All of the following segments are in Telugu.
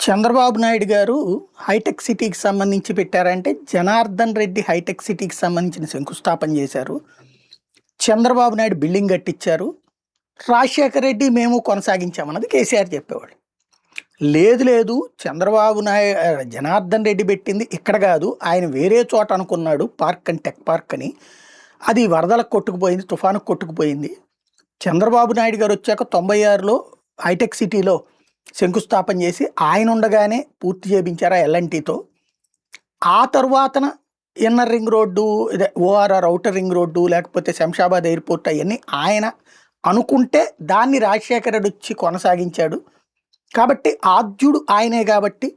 చంద్రబాబు నాయుడు గారు హైటెక్ సిటీకి సంబంధించి పెట్టారంటే జనార్దన్ రెడ్డి హైటెక్ సిటీకి సంబంధించిన శంకుస్థాపన చేశారు. చంద్రబాబు నాయుడు బిల్డింగ్ కట్టించారు. రాజశేఖర రెడ్డి మేము కొనసాగించామన్నది కేసీఆర్ చెప్పేవాడు. లేదు లేదు చంద్రబాబు నాయుడు జనార్దన్ రెడ్డి పెట్టింది ఇక్కడ కాదు, ఆయన వేరే చోట అనుకున్నాడు పార్క్ అని, టెక్ పార్క్ అని. అది వరదలకు కొట్టుకుపోయింది, తుఫానుకు కొట్టుకుపోయింది. చంద్రబాబు నాయుడు గారు వచ్చాక 96లో హైటెక్ సిటీలో శంకుస్థాపన చేసి ఆయన ఉండగానే పూర్తి చేయించారు ఎల్ఎన్టీతో. ఆ తరువాతన ఇన్నర్ రింగ్ రోడ్డు, ఇదే ఓఆర్ఆర్ అవుటర్ రింగ్ రోడ్డు, లేకపోతే శంషాబాద్ ఎయిర్పోర్ట్ అవన్నీ ఆయన అనుకుంటే దాన్ని రాజశేఖర రెడ్డి వచ్చి కొనసాగించాడు. కాబట్టి ఆద్యుడు ఆయనే, కాబట్టి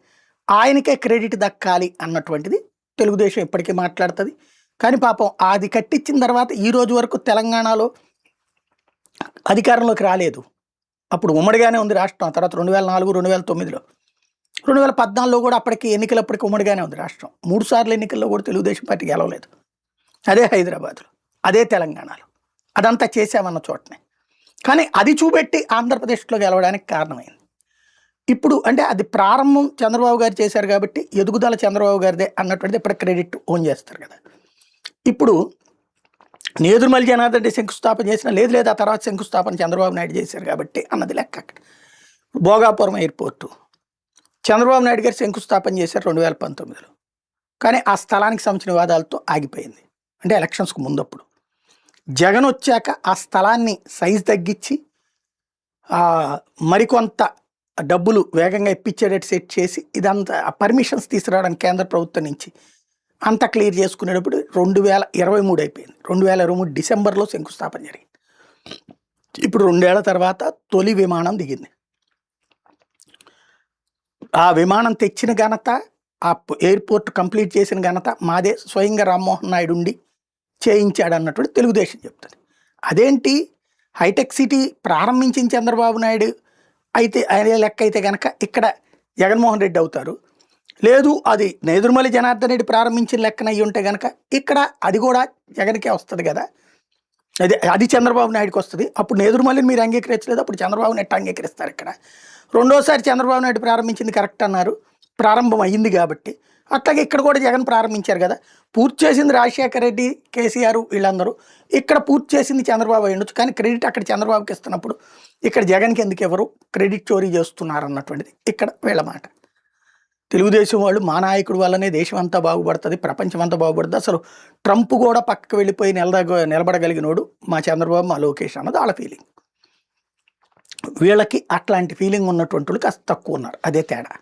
ఆయనకే క్రెడిట్ దక్కాలి అన్నటువంటిది తెలుగుదేశం ఇప్పటికీ మాట్లాడుతుంది. కానీ పాపం అది కట్టించిన తర్వాత ఈ రోజు వరకు తెలంగాణలో అధికారంలోకి రాలేదు. అప్పుడు ఉమ్మడిగానే ఉంది రాష్ట్రం. తర్వాత 2004, 2009లో, 2014లో కూడా అప్పటికి ఎన్నికలప్పటికి ఉమ్మడిగానే ఉంది రాష్ట్రం. 3 సార్లు ఎన్నికల్లో కూడా తెలుగుదేశం పార్టీ గెలవలేదు. అదే హైదరాబాద్లో, అదే తెలంగాణలో, అదంతా చేసామన్న చోటనే. కానీ అది చూపెట్టి ఆంధ్రప్రదేశ్లో గెలవడానికి కారణమైంది. ఇప్పుడు అంటే అది ప్రారంభం చంద్రబాబు గారు చేశారు కాబట్టి ఎదుగుదల చంద్రబాబు గారిదే అన్నటువంటిది ఇప్పుడు క్రెడిట్ ఓన్ చేస్తారు కదా. ఇప్పుడు నేదురుమల్లి జనార్దన్ రెడ్డి శంకుస్థాపన చేసిన లేదు ఆ తర్వాత శంకుస్థాపన చంద్రబాబు నాయుడు చేశారు కాబట్టి అన్నది లెక్క. అక్కడ భోగాపురం ఎయిర్పోర్టు చంద్రబాబు నాయుడు గారు శంకుస్థాపన చేశారు 2019లో. కానీ ఆ స్థలానికి సంబంధించిన వివాదాలతో ఆగిపోయింది. అంటే ఎలక్షన్స్కు ముందప్పుడు జగన్ వచ్చాక ఆ స్థలాన్ని సైజు తగ్గించి మరికొంత డబ్బులు వేగంగా ఇప్పించేటట్టు సెట్ చేసి ఇదంతా పర్మిషన్స్ తీసుకురావడానికి కేంద్ర ప్రభుత్వం నుంచి అంతా క్లియర్ చేసుకునేటప్పుడు 2023 అయిపోయింది. 2023 డిసెంబర్లో శంకుస్థాపన జరిగింది. ఇప్పుడు 2 ఏళ్ల తర్వాత తొలి విమానం దిగింది. ఆ విమానం తెచ్చిన ఘనత, ఆ ఎయిర్పోర్ట్ కంప్లీట్ చేసిన ఘనత మాదే, స్వయంగా రామ్మోహన్ నాయుడు ఉండి చేయించాడు అన్నటువంటి తెలుగుదేశం చెప్తుంది. అదేంటి హైటెక్ సిటీ ప్రారంభించిన చంద్రబాబు నాయుడు అయితే ఆయన లెక్క అయితే కనుక ఇక్కడ జగన్మోహన్ రెడ్డి అవుతారు. లేదు అది నేదురుమల్లి జనార్దన్ రెడ్డి ప్రారంభించిన లెక్కన అయ్యి ఉంటే కనుక ఇక్కడ అది కూడా జగన్కే వస్తుంది కదా. అది చంద్రబాబు నాయుడుకి వస్తుంది. అప్పుడు నేదురుమల్లిని మీరు అంగీకరించలేదు, అప్పుడు చంద్రబాబు నాయుడు అంగీకరిస్తారు. ఇక్కడ రెండోసారి చంద్రబాబు నాయుడు ప్రారంభించింది కరెక్ట్ అన్నారు, ప్రారంభం అయ్యింది కాబట్టి. అట్లాగే ఇక్కడ కూడా జగన్ ప్రారంభించారు కదా. పూర్తి చేసింది రాజశేఖర రెడ్డి, కేసీఆర్ వీళ్ళందరూ. ఇక్కడ పూర్తి చేసింది చంద్రబాబు అయ్యుండొచ్చు, కానీ క్రెడిట్ అక్కడ చంద్రబాబుకి ఇస్తున్నప్పుడు ఇక్కడ జగన్కి ఎందుకు ఎవరు క్రెడిట్ చోరీ చేస్తున్నారు అన్నటువంటిది ఇక్కడ వీళ్ళ మాట. తెలుగుదేశం వాళ్ళు మా నాయకుడు వల్లనే దేశం అంతా బాగుపడుతుంది, ప్రపంచం అంతా బాగుపడుతుంది, అసలు ట్రంప్ కూడా పక్కకు వెళ్ళిపోయి నిలబడగలిగినోడు మా చంద్రబాబు, మా లోకేష్ అన్నది వాళ్ళ ఫీలింగ్. వీళ్ళకి అట్లాంటి ఫీలింగ్ ఉన్నటువంటి వాళ్ళు కాస్త తక్కువ ఉన్నారు, అదే తేడా.